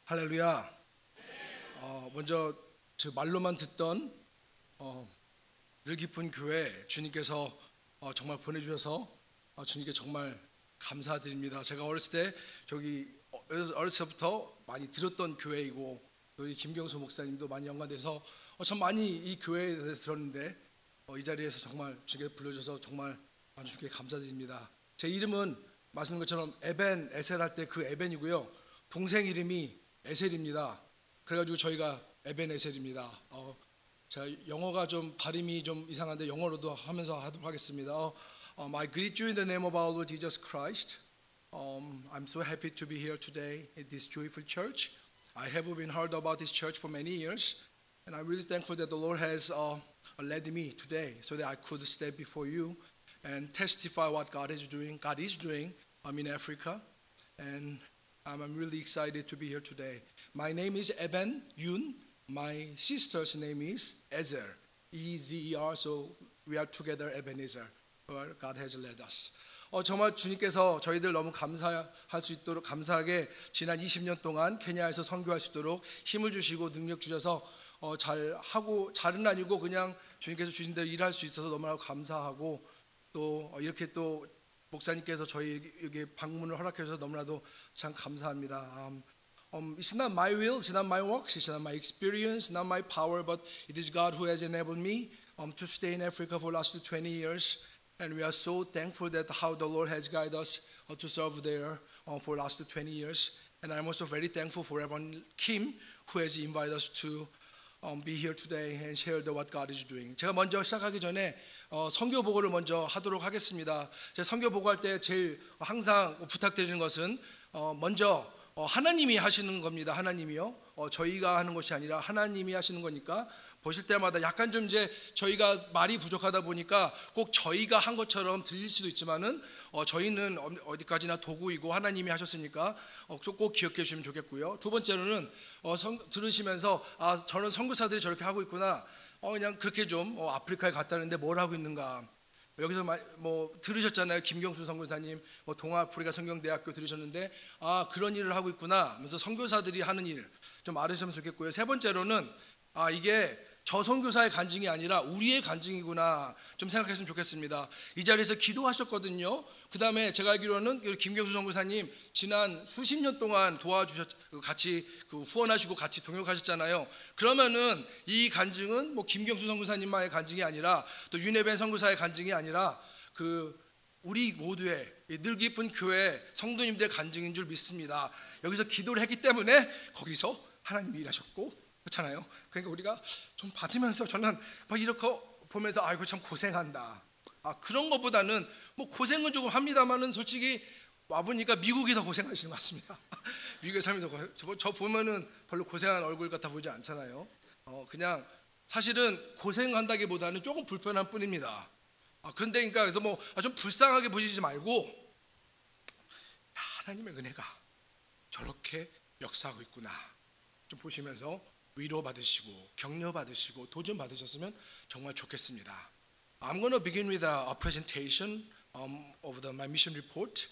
할렐루야. 먼저 저 말로만 듣던 늘 깊은 교회 주님께서 정말 보내주셔서 주님께 정말 감사드립니다. 제가 어렸을 때 어렸을 때부터 많이 들었던 교회이고 여기 김경수 목사님도 많이 연관돼서 참 많이 이 교회에 대해서 들었는데 이 자리에서 정말 주님께 불러주셔서 정말 주님께 감사드립니다. 제 이름은 말씀드린 것처럼 에벤 에셀 할 때 그 에벤이고요. 동생 이름이 에셀입니다. 그래가지고 저희가 에벤 에셀입니다. 제가 영어가 좀 발음이 좀 이상한데 영어로도 하면서 하도록 하겠습니다. I greet you in the name of our Lord Jesus Christ. I'm so happy to be here today at this joyful church. I have been heard about this church for many years, and I'm really thankful that the Lord has led me today so that I could stand before you and testify what God is doing. God is doing in Africa, and I'm really excited to be here today. My name is Eben Yoon. My sister's name is Ezer, E-Z-E-R. So we are together, Ebenezer. God has led us. 정말 주님께서 저희들 너무 감사할 수 있도록 감사하게 지난 20년 동안 케냐에서 선교할 수 있도록 힘을 주시고 능력 주셔서 잘은 아니고 그냥 주님께서 주신 대로 일할 수 있어서 너무나 감사하고 또 이렇게 또 목사님께서 저희에게 방문을 허락해 주셔서 너무나도 참 감사합니다. It's not my will, it's not my works, it's not my experience, not my power, but it is God who has enabled me to stay in Africa for the last 20 years. And we are so thankful that how the Lord has guided us to serve there for the last 20 years. And I'm also very thankful for everyone, Kim, who has invited us to be here today and share what God is doing. 제가 먼저 시작하기 전에 선교 보고를 먼저 하도록 하겠습니다. 제가 선교 보고할 때 제일 항상 부탁드리는 것은 먼저 하나님이 하시는 겁니다. 하나님이요. 저희가 하는 것이 아니라 하나님이 하시는 거니까 보실 때마다 약간 좀 이제 저희가 말이 부족하다 보니까 꼭 저희가 한 것처럼 들릴 수도 있지만은 저희는 어디까지나 도구이고 하나님이 하셨으니까 꼭 기억해 주시면 좋겠고요. 두 번째로는 들으시면서 저는 선교사들이 저렇게 하고 있구나. 그냥 그렇게 좀 아프리카에 갔다는데 뭘 하고 있는가. 여기서 뭐 들으셨잖아요. 김경수 선교사님 동아아프리카 성경대학교 들으셨는데 그런 일을 하고 있구나 하면서 선교사들이 하는 일 좀 알으시면 좋겠고요. 세 번째로는 이게 저 선교사의 간증이 아니라 우리의 간증이구나 좀 생각했으면 좋겠습니다. 이 자리에서 기도하셨거든요. 그 다음에 제가 알기로는 김경수 선교사님 지난 수십 년 동안 같이 후원하시고 같이 동역하셨잖아요. 그러면은 이 간증은 김경수 선교사님만의 간증이 아니라 또 윤혜벤 선교사의 간증이 아니라 우리 모두의 늘 깊은 교회 성도님들의 간증인 줄 믿습니다. 여기서 기도를 했기 때문에 거기서 하나님이 일하셨고 그렇잖아요. 그러니까 우리가 좀 받으면서 저는 이렇게 보면서 아이고 참 고생한다. 그런 것보다는 고생은 조금 합니다만은 솔직히 와보니까 미국이 더 고생하시는 것 같습니다. 미국의 삶이 더 저 보면은 별로 고생한 얼굴 같아 보이지 않잖아요. 그냥 사실은 고생한다기보다는 조금 불편한 뿐입니다. 그런데 그래서 좀 불쌍하게 보시지 말고 하나님의 은혜가 저렇게 역사하고 있구나 좀 보시면서 위로 받으시고 격려 받으시고 도전 받으셨으면 정말 좋겠습니다. I'm going to begin with a presentation of my mission report.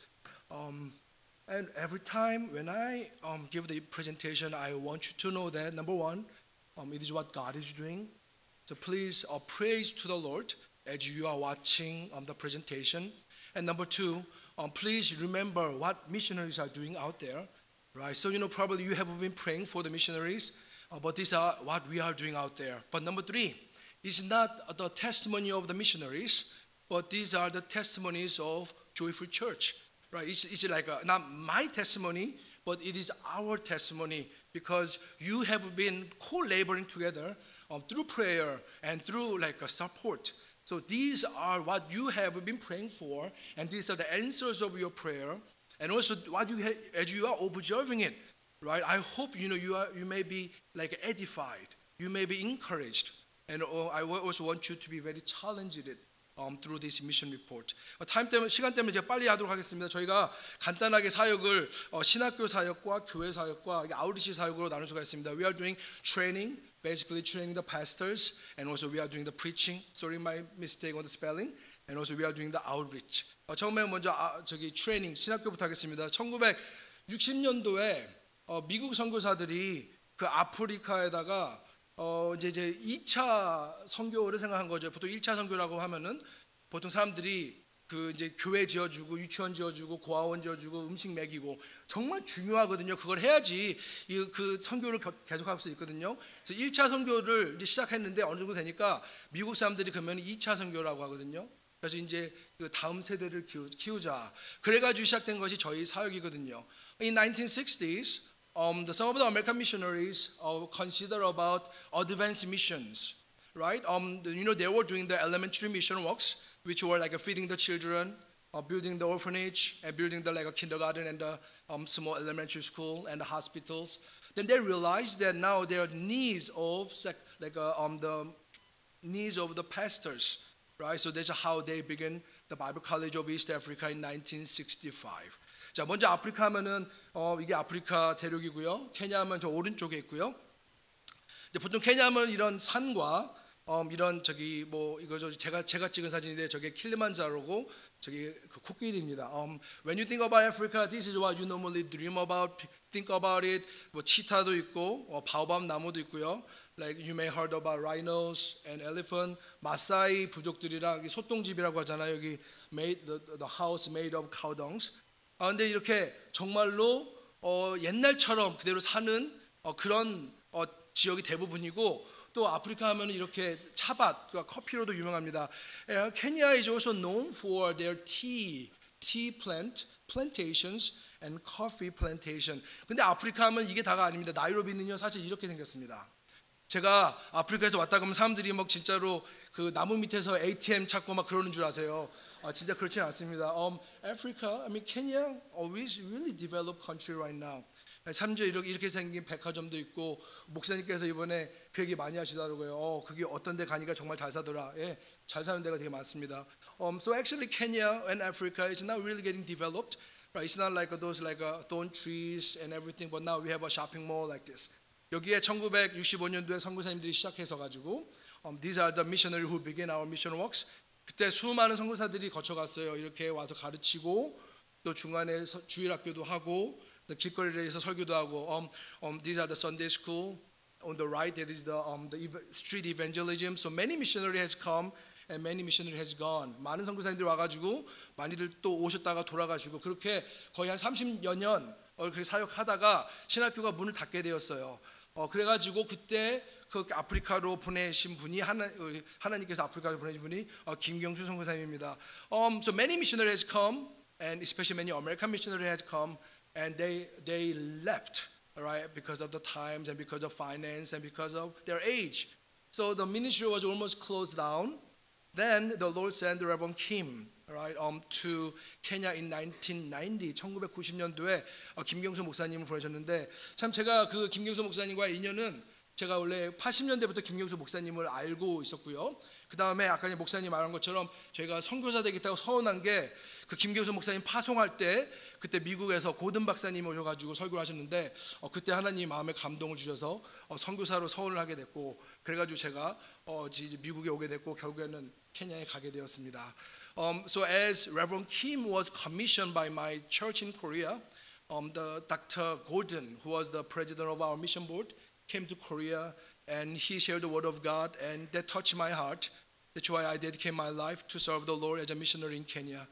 And every time when I give the presentation, I want you to know that number one, it is what God is doing. So please praise to the Lord as you are watching the presentation. And number two, please remember what missionaries are doing out there. Right, so probably you have been praying for the missionaries, but these are what we are doing out there. But number three, it's not the testimony of the missionaries, but these are the testimonies of Joyful Church. Right, it's like not my testimony, but it is our testimony because you have been co-laboring together through prayer and through a support. So these are what you have been praying for, and these are the answers of your prayer. And also, as you are observing it, right? I hope you may be edified, you may be encouraged, and I also want you to be very challenged through this mission report. 시간 때문에 제가 빨리 하도록 하겠습니다. 저희가 간단하게 사역을 신학교 사역과 교회 사역과 아우리시 사역으로 나눌 수가 있습니다. We are doing training, basically training the pastors, and also we are doing the preaching. Sorry, my mistake on the spelling. And also we are doing the outreach. 처음에 먼저 트레이닝 신학교부터 하겠습니다. 1960년도에 미국 선교사들이 그 아프리카에다가 이제 2차 선교를 생각한 거죠. 보통 1차 선교라고 하면은 보통 사람들이 그 이제 교회 지어주고 유치원 지어주고 고아원 지어주고 음식 먹이고 정말 중요하거든요. 그걸 해야지 그 선교를 계속할 수 있거든요. 그래서 1차 선교를 이제 시작했는데 어느 정도 되니까 미국 사람들이 그러면 2차 선교라고 하거든요. 그래서 이제 그 다음 세대를 키우자. 그래가지고 시작된 것이 저희 사역이거든요. In 1960s, some of the American missionaries consider about advanced missions, right? They were doing the elementary mission works, which were like feeding the children, building the orphanage, and building the like a kindergarten and the small elementary school and the hospitals. Then they realized that now there are needs of the needs of the pastors, right? So that's how they began the Bible College of East Africa in 1965. 자, 먼저 아프리카 하면은 이게 아프리카 대륙이고요. 케냐 하면 저 오른쪽에 있고요. 이제 보통 케냐 하면 이런 산과 이런 저기 뭐 이거 제가 찍은 사진인데 저게 킬리만자로고 저기 그 코끼리입니다. When you think about Africa, this is what you normally dream about. Think about it. 뭐 치타도 있고 바오밥 나무도 있고요. Like you may heard about rhinos and elephant. 마사이 부족들이랑 소똥집이라고 하잖아요. 여기 made the house made of cow dungs. 근데 이렇게 정말로 옛날처럼 그대로 사는 그런 지역이 대부분이고 또 아프리카 하면 이렇게 차밭과 커피로도 유명합니다. Kenya is also known for their tea plantations and coffee plantation. 근데 아프리카 하면 이게 다가 아닙니다. 나이로비는요 사실 이렇게 생겼습니다. 제가 아프리카에서 왔다 그러면 사람들이 막 진짜로 그 나무 밑에서 ATM 찾고 막 그러는 줄 아세요. 진짜 그렇지는 않습니다. Africa, Kenya, is really developed country right now. 심지어 이렇게 생긴 백화점도 있고 목사님께서 이번에 그 얘기 많이 하시더라고요. 그게 어떤 데 가니까 정말 잘 사더라. 예, 잘 사는 데가 되게 많습니다. So actually Kenya and Africa is now really getting developed. Right? It's not like those thorn trees and everything, but now we have a shopping mall like this. 여기에 1965년도에 선교사님들이 시작해서 가지고 these are the missionaries who began our mission works. 그때 수많은 선교사들이 거쳐갔어요. 이렇게 와서 가르치고 또 중간에 주일학교도 하고 또 길거리에서 설교도 하고 these are the Sunday school. On the right there is the street evangelism. So many missionary has come and many missionary has gone. 많은 선교사님들이 와가지고 많이들 또 오셨다가 돌아가시고 그렇게 거의 한 30여 년 그렇게 사역하다가 신학교가 문을 닫게 되었어요. 그래가지고 그때 그 아프리카로 보내신 분이 하나님께서 아프리카로 보내신 분이 김경수 선교사님입니다. So many missionaries come, and especially many American missionaries had come, and they left, right, because of the times and because of finance and because of their age. So the ministry was almost closed down. Then the Lord sent the Reverend Kim, right, to Kenya in 1990. 1990년도에 김경수 목사님을 보내셨는데 참 제가 그 김경수 목사님과의 인연은 제가 원래 80년대부터 김경수 목사님을 알고 있었고요. 그 다음에 아까 목사님 말한 것처럼 저희가 선교사 되겠다고 서운한 게 그 김경수 목사님 파송할 때 그때 미국에서 고든 박사님 오셔가지고 설교를 하셨는데 그때 하나님 마음에 감동을 주셔서 선교사로 서원을 하게 됐고 그래가지고 제가 미국에 오게 됐고 결국에는 케냐에 가게 되었습니다. So as Reverend Kim was commissioned by my church in Korea, the Dr. Golden, who was the president of our mission board, came to Korea and he shared the word of God and that touched my heart. That's why I dedicate my life to serve the Lord as a missionary in Kenya.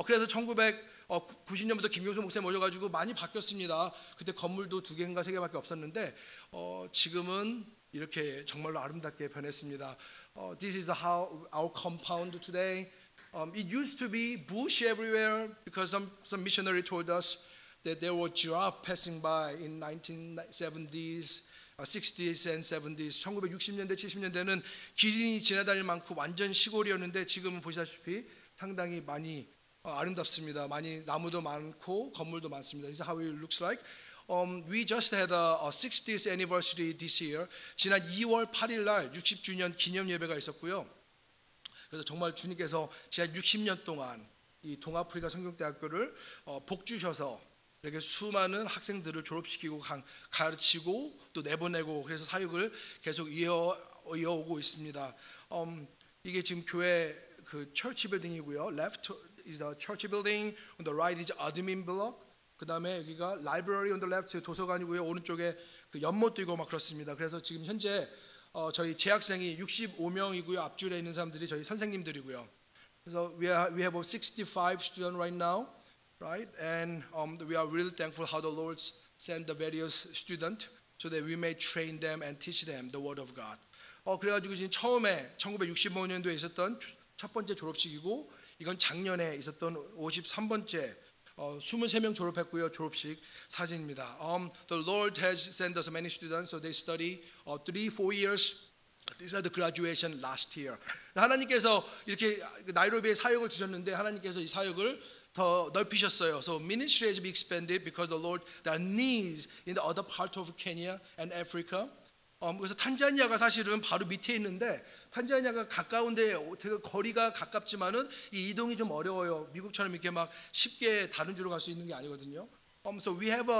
그래서 1990년부터 김경수 목사님 오셔가지고 많이 바뀌었습니다. 그때 건물도 2개인가 3개밖에 없었는데 지금은 이렇게 정말로 아름답게 변했습니다. This is how our compound today. It used to be bush everywhere because some missionary told us that there were giraffe passing by in 1970s, 60s and 70s. 1960년대, 70년대는 기린이 지나다닐 만큼 완전 시골이었는데 지금은 보시다시피 상당히 많이 아름답습니다. 많이 나무도 많고 건물도 많습니다. This is how it looks like. We just had a 60th anniversary this year. 지난 2월 8일 날 60주년 기념 예배가 있었고요. 그래서 정말 주님께서 지난 60년 동안 이 동아프리카 성경대학교를 복 주셔서 이렇게 수많은 학생들을 졸업시키고 가르치고 또 내보내고 그래서 사역을 계속 이어오고 있습니다. 이게 지금 교회 그 church building이고요. Left is the church building, on the right is admin block. 그 다음에 여기가 library on the left 도서관이고요. 오른쪽에 그 연못도 있고 막 그렇습니다. 그래서 지금 현재 저희 재학생이 65명이고요. 앞줄에 있는 사람들이 저희 선생님들이고요. 그래서 we have 65 students right now, right? And we are really thankful how the Lord sent the various students so that we may train them and teach them the word of God. 그래가지고 지금 처음에 1965년도에 있었던 첫 번째 졸업식이고 이건 작년에 있었던 53번째 23명 졸업했고요. 졸업식 사진입니다. The Lord has sent us many students, so they study 3-4 years. These are the graduation last year. 하나님께서 이렇게 나이로비에 사역을 주셨는데 하나님께서 이 사역을 더 넓히셨어요. So ministry has been expanded because the Lord there are needs in the other part of Kenya and Africa. 그래서 탄자니아가 사실은 바로 밑에 있는데 탄자니아가 가까운데 되게 거리가 가깝지만은 이 이동이 좀 어려워요. 미국처럼 이렇게 막 쉽게 다른 주로 갈 수 있는 게 아니거든요. So we have a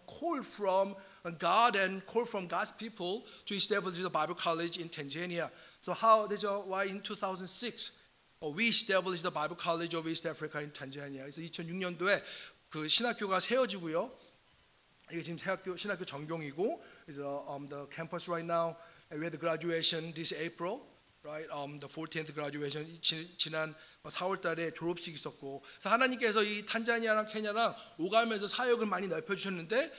call from God and call from God's people to establish the Bible College in Tanzania. So that's why in 2006 we established the Bible College of East Africa in Tanzania. 그래서 2006년도에 그 신학교가 세워지고요. 이게 지금 신학교 전경이고, 그래서 the campus right now we had the graduation this April, right? The 14th graduation 지난 4월달에 졸업식 있었고, 그래서 하나님께서 이 탄자니아랑 케냐랑 오가면서 사역을 많이 넓혀주셨는데,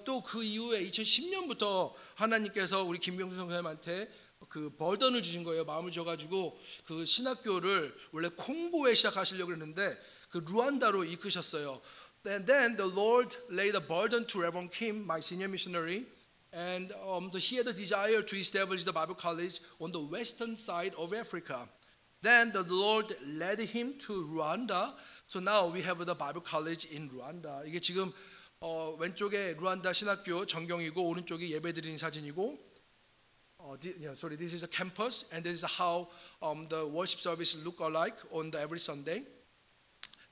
또 그 이후에 2010년부터 하나님께서 우리 김병수 선생님한테 그 버던을 주신 거예요. 마음을 줘가지고 그 신학교를 원래 콩고에 시작하시려고 했는데 그 루안다로 이끄셨어요. And then the Lord laid a burden to Reverend Kim, my senior missionary, and he had a desire to establish the Bible College on the western side of Africa. Then the Lord led him to Rwanda. So now we have the Bible College in Rwanda. 이게 지금 왼쪽에 루안다 신학교 전경이고 오른쪽이 예배드리는 사진이고. This is a campus, and this is how the worship service look alike on the every Sunday.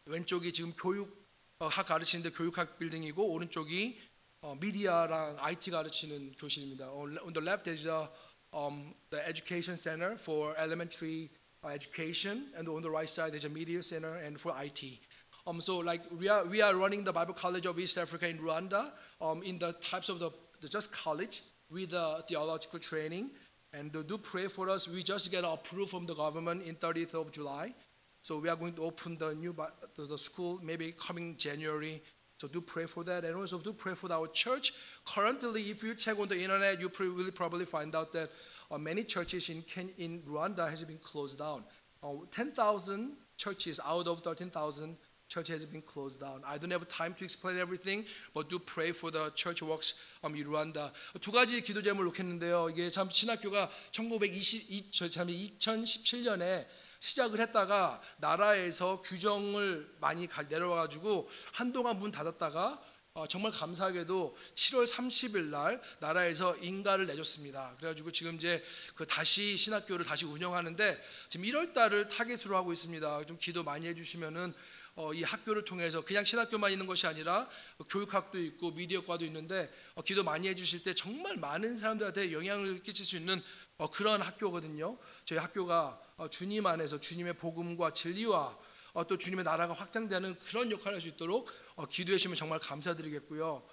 왼쪽이 지금 교육학 가르치는데 교육학 빌딩이고 오른쪽이 미디어랑 IT 가르치는 교실입니다. On the left there is the education center for elementary education, and on the right side there's a media center and for IT. So like we are running the Bible College of East Africa in Rwanda in the types of the just college with theological training, and do pray for us. We just get approved from the government in 30th of July. So we are going to open the school maybe coming January. So do pray for that, and also do pray for our church. Currently, if you check on the internet, you will probably find out that many churches in Rwanda has been closed down. 10,000 churches out of 13,000 churches have been closed down. I don't have time to explain everything, but do pray for the church works in Rwanda. 두 가지 기도 제목을 놓겠는데요. 이게 참 신학교가 2017년에 시작을 했다가 나라에서 규정을 많이 내려와가지고 한동안 문 닫았다가 정말 감사하게도 7월 30일 날 나라에서 인가를 내줬습니다. 그래가지고 지금 이제 다시 신학교를 다시 운영하는데 지금 1월 달을 타겟으로 하고 있습니다. 좀 기도 많이 해주시면은 이 학교를 통해서 그냥 신학교만 있는 것이 아니라 교육학도 있고 미디어과도 있는데 기도 많이 해주실 때 정말 많은 사람들한테 영향을 끼칠 수 있는 그런 학교거든요. 저희 학교가 주님 안에서 주님의 복음과 진리와 또 주님의 나라가 확장되는 그런 역할을 할 수 있도록 기도해 주시면 정말 감사드리겠고요.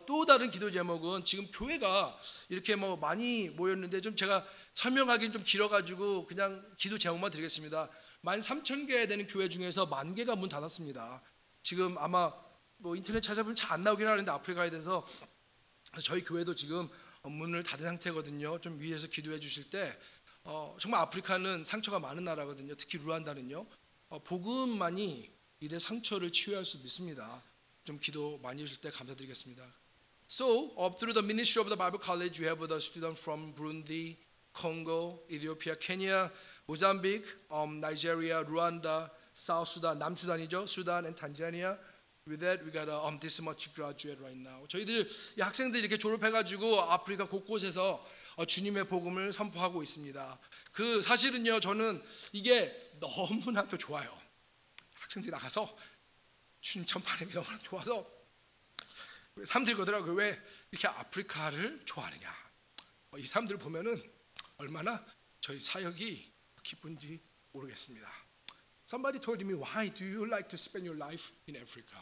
또 다른 기도 제목은 지금 교회가 이렇게 많이 모였는데 좀 제가 설명하기는 좀 길어가지고 그냥 기도 제목만 드리겠습니다. 13,000개 되는 교회 중에서 10,000개가 문 닫았습니다. 지금 아마 인터넷 찾아보면 잘 안 나오긴 하는데 아프리카에 대해서 저희 교회도 지금 문을 닫은 상태거든요. 좀 위에서 기도해 주실 때 정말 아프리카는 상처가 많은 나라거든요. 특히 루안다는요. 복음만이 이들 상처를 치유할 수 믿습니다. 좀 기도 많이 해주실 때 감사드리겠습니다. So, through the ministry of the Bible College, we have the students from Burundi, Congo, Ethiopia, Kenya, Mozambique, Nigeria, Rwanda, South Sudan, 남수단이죠, Sudan and Tanzania. With that, we got this much graduate right now. 저희들 이 학생들이 이렇게 졸업해가지고 아프리카 곳곳에서 주님의 복음을 선포하고 있습니다. 사실은요, 저는 이게 너무나도 좋아요. 학생들이 나가서 주님 전파하는 게 너무나 좋아서 사람들이 그러더라고요. 왜 이렇게 아프리카를 좋아하느냐. 이 사람들을 보면은 얼마나 저희 사역이 기쁜지 모르겠습니다. Somebody told me, why do you like to spend your life in Africa?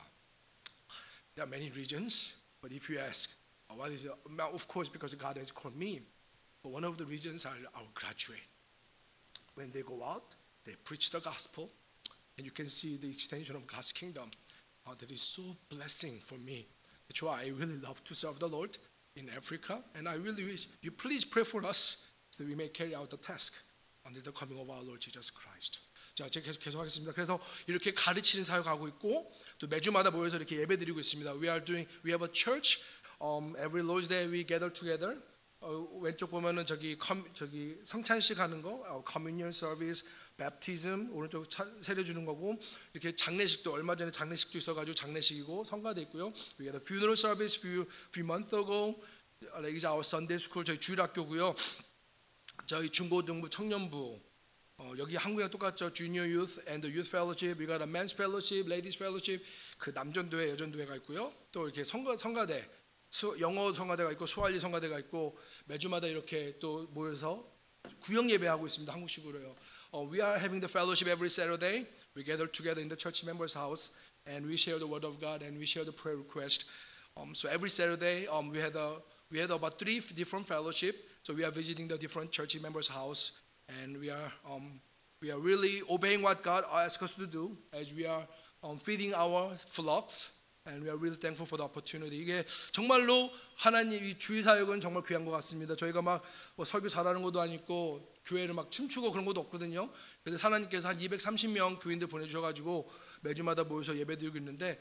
there are many regions, but if you ask, what is it? Of course, because God has called me. But one of the reasons are our graduate. When they go out, they preach the gospel, and you can see the extension of God's kingdom. That is so blessing for me. That's why I really love to serve the Lord in Africa, and I really wish you please pray for us so that we may carry out the task until the coming of our Lord Jesus Christ. 자, 제가 계속 하겠습니다. 그래서 이렇게 가르치는 사역하고 있고 또 매주마다 모여서 이렇게 예배드리고 있습니다. We have a church. Every Lord's Day we gather together. 왼쪽 보면은 저기 성찬식 하는 거, communion service, baptism, 오른쪽 세례 주는 거고, 이렇게 장례식도 얼마 전에 장례식도 있어가지고 장례식이고 성가대 있고요. We had a funeral service few months ago. Like our Sunday school, 저희 주일학교고요. 저희 중고등부 청년부, 여기 한국이랑 똑같죠. Junior Youth and the Youth Fellowship. We got a Men's Fellowship, Ladies Fellowship. 그 남전도회, 여전도회가 있고요. 또 이렇게 성가대. 영어 성가대가 있고 수알리 성가대가 있고 매주마다 이렇게 또 모여서 구역 예배하고 있습니다. 한국식으로요. We are having the fellowship every Saturday. We gather together in the church members' house and we share the word of God and we share the prayer request. So every Saturday we had about 3 different fellowship. So we are visiting the different church members' house and we are really obeying what God asks us to do as we are feeding our flocks. And we are really thankful for the opportunity. 이게 정말로 하나님 이 주의 사역은 정말 귀한 것 같습니다. 저희가 막 뭐 설교 잘하는 것도 아니고 교회를 막 춤추고 그런 것도 없거든요. 그래서 하나님께서 한 230명 교인들 보내주셔가지고 매주마다 모여서 예배드리고 있는데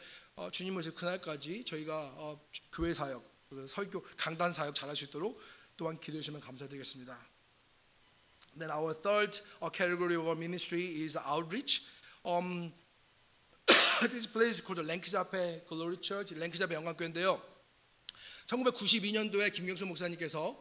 주님은 그날까지 저희가 교회 사역, 설교, 강단 사역 잘할 수 있도록 또한 기도해 주시면 감사드리겠습니다. Then our third category of our ministry is outreach. This place is called the 랭키자페 Glory Church, 랭키자페 영광교회인데요. 1992년도에 김경수 목사님께서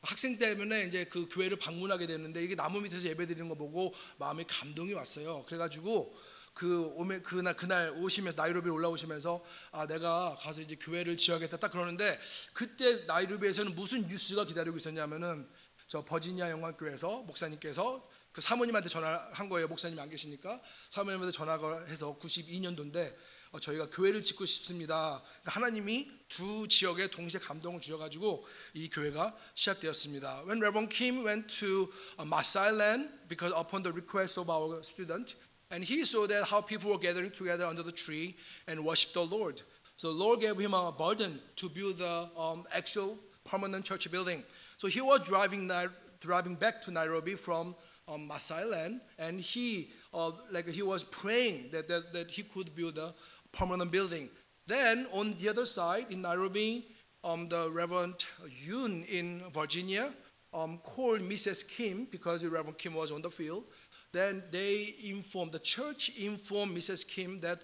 학생 때문에 이제 그 교회를 방문하게 됐는데 이게 나무 밑에서 예배드리는 거 보고 마음에 감동이 왔어요. 그래가지고 그날 오시면서 나이로비 올라오시면서 내가 가서 이제 교회를 지어야겠다 딱 그러는데 그때 나이로비에서는 무슨 뉴스가 기다리고 있었냐면은 저 버지니아 영광교회에서 목사님께서 그 사모님한테 전화한 거예요. 목사님이 안 계시니까 사모님한테 전화를 해서 92년도인데 저희가 교회를 짓고 싶습니다. 하나님이 두 지역에 동시에 감동을 주셔가지고 이 교회가 시작되었습니다. When Reverend Kim went to Maasai land because upon the request of our student, and he saw that how people were gathering together under the tree and worship the Lord. So the Lord gave him a burden to build the actual permanent church building. So he was driving back to Nairobi from Maasai land, and he was praying that he could build a permanent building. Then on the other side in Nairobi, the Reverend Yoon in Virginia called Mrs. Kim because the Reverend Kim was on the field. Then the church informed Mrs. Kim that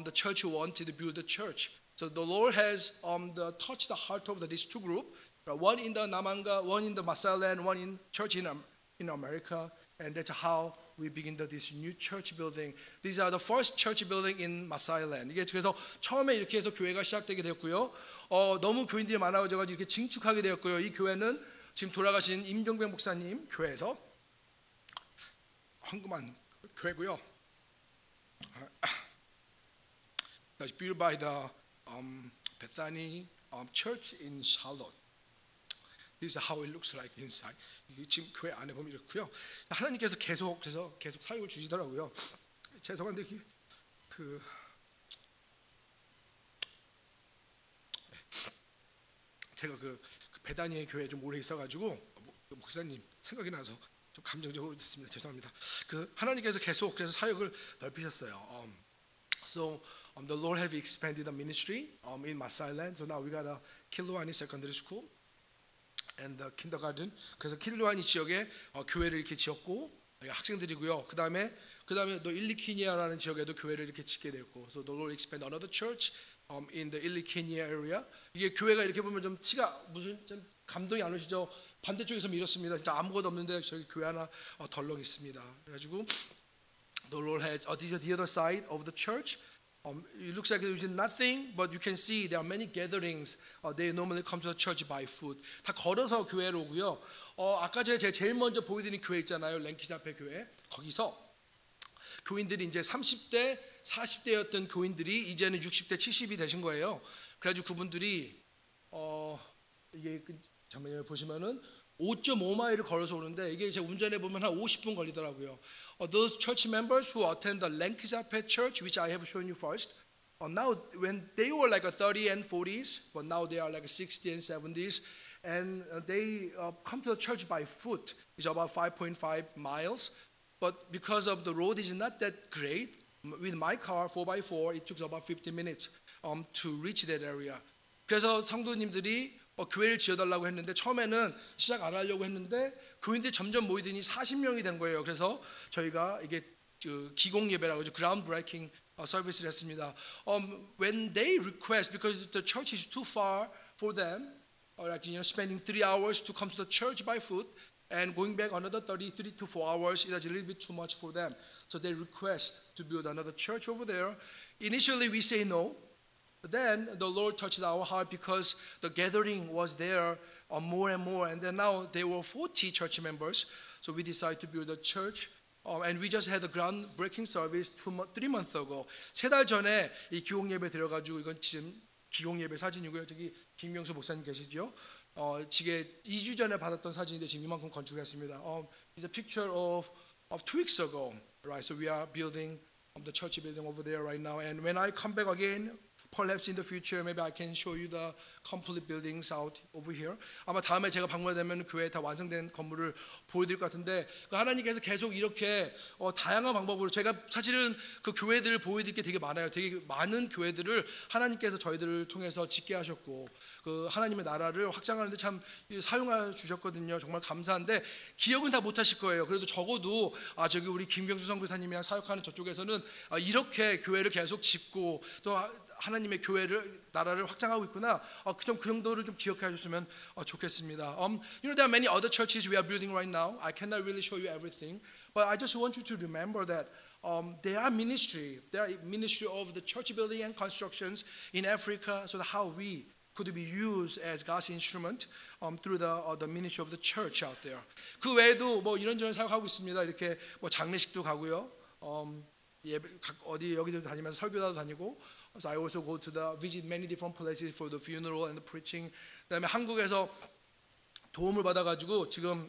the church wanted to build a church. So the Lord has touched the heart of these two groups, one in the Namanga, one in the Maasai land, one in church in America, and that's how we begin this new church building. These are the first church building in Maasai land. 이게 그래서 처음에 이렇게 해서 교회가 시작되게 되었고요. 너무 교인들이 많아져가지고 이렇게 증축하게 되었고요. 이 교회는 지금 돌아가신 임종백 목사님 교회에서 헌금한 교회고요. That's built by the Bethany Church in Charlotte. This is how it looks like inside. 지금 교회 안에 보면 이렇고요. 하나님께서 계속 사역을 주시더라고요. 죄송한데 제가 그 베다니의 교회에 좀 오래 있어가지고 목사님 생각이 나서 좀 감정적으로 됐습니다. 죄송합니다. 하나님께서 계속 그래서 사역을 넓히셨어요. So the Lord have expanded the ministry in Maasai land. So now we got a Killuani Secondary School. and the kindergarten. 그래서 킬루아니 지역에 교회를 이렇게 지었고 학생들이고요. 그다음에 또 일리키니아라는 지역에도 교회를 이렇게 짓게 됐고, so the Lord expand another church in the Illikinia area. 이게 교회가 이렇게 보면 좀 티가 무슨 좀 감동이 안 오시죠? 반대쪽에서 밀었습니다. 진짜 아무것도 없는데 저기 교회 하나 덜렁 있습니다. 그래가지고 the Lord has this is the other side of the church. It looks like there is nothing, but you can see there are many gatherings. They normally come to the church by foot. 다 걸어서 교회로 오고요. 아까 전에 제가 제일 먼저 보여드린 교회 있잖아요, 랭키자페 교회. 거기서 교인들이 이제 30대, 40대였던 교인들이 이제는 60대, 70이 되신 거예요. 그래가지고 그분들이 이게 잠깐만요, 보시면은 5.5마일을 걸어서 오는데 이게 제가 운전해 보면 한 50분 걸리더라고요. Those church members who attend the Lancaster Church, which I have shown you first, now when they were like a 30 and 40s, but now they are like 60 and 70s, and they come to the church by foot. It's about 5.5 miles, but because of the road is not that great, with my car 4x4, it took about 15 minutes to reach that area. 그래서 성도님들이 교회를 지어달라고 했는데 처음에는 시작 안 하려고 했는데 교인들이 점점 모이더니 40명이 된 거예요. 그래서 저희가 이게 기공 예배라고 하죠. 그라운드 브레이킹 서비스를 했습니다. When they request, because the church is too far for them, like spending 3 hours to come to the church by foot and going back another 33 to 4 hours, it is a little bit too much for them. So they request to build another church over there. Initially we say no. But then the Lord touched our heart because the gathering was there more and more, and then now there were 40 church members. So we decided to build a church, and we just had a groundbreaking service 3 months ago. 3달 전에 이 기공 예배 들어가지고 이건 지금 기공 예배 사진이고요. 저기 김명수 목사님 계시죠? 지게 2주 전에 받았던 사진인데 지금 이만큼 건축했습니다. It's a picture of 2 weeks ago, right? So we are building the church building over there right now, and when I come back again. Perhaps in the future, maybe I can show you the complete buildings out over here. 아마 다음에 제가 방문되면 교회 다 완성된 건물을 보여드릴 것 같은데 하나님께서 계속 이렇게 다양한 방법으로 제가 사실은 그 교회들을 보여드릴 게 되게 많아요. 되게 많은 교회들을 하나님께서 저희들을 통해서 짓게 하셨고 그 하나님의 나라를 확장하는데 참 사용해 주셨거든요. 정말 감사한데 기억은 다 못하실 거예요. 그래도 적어도 저기 우리 김병수 선교사님이랑 사역하는 저쪽에서는 이렇게 교회를 계속 짓고 또 하나님의 교회를 나라를 확장하고 있구나. 좀 그 정도를 좀 기억해 주시면 좋겠습니다. There are many other churches we are building right now. I cannot really show you everything, but I just want you to remember that there are ministry of the church building and constructions in Africa. So how we could be used as God's instrument through the ministry of the church out there. 그 외에도 뭐 이런저런 사역하고 있습니다. 이렇게 뭐 장례식도 가고요. 어디 여기도 다니면서 설교도 다니고. So I also go to visit many different places for the funeral and the preaching. 그다음에 한국에서 도움을 받아가지고 지금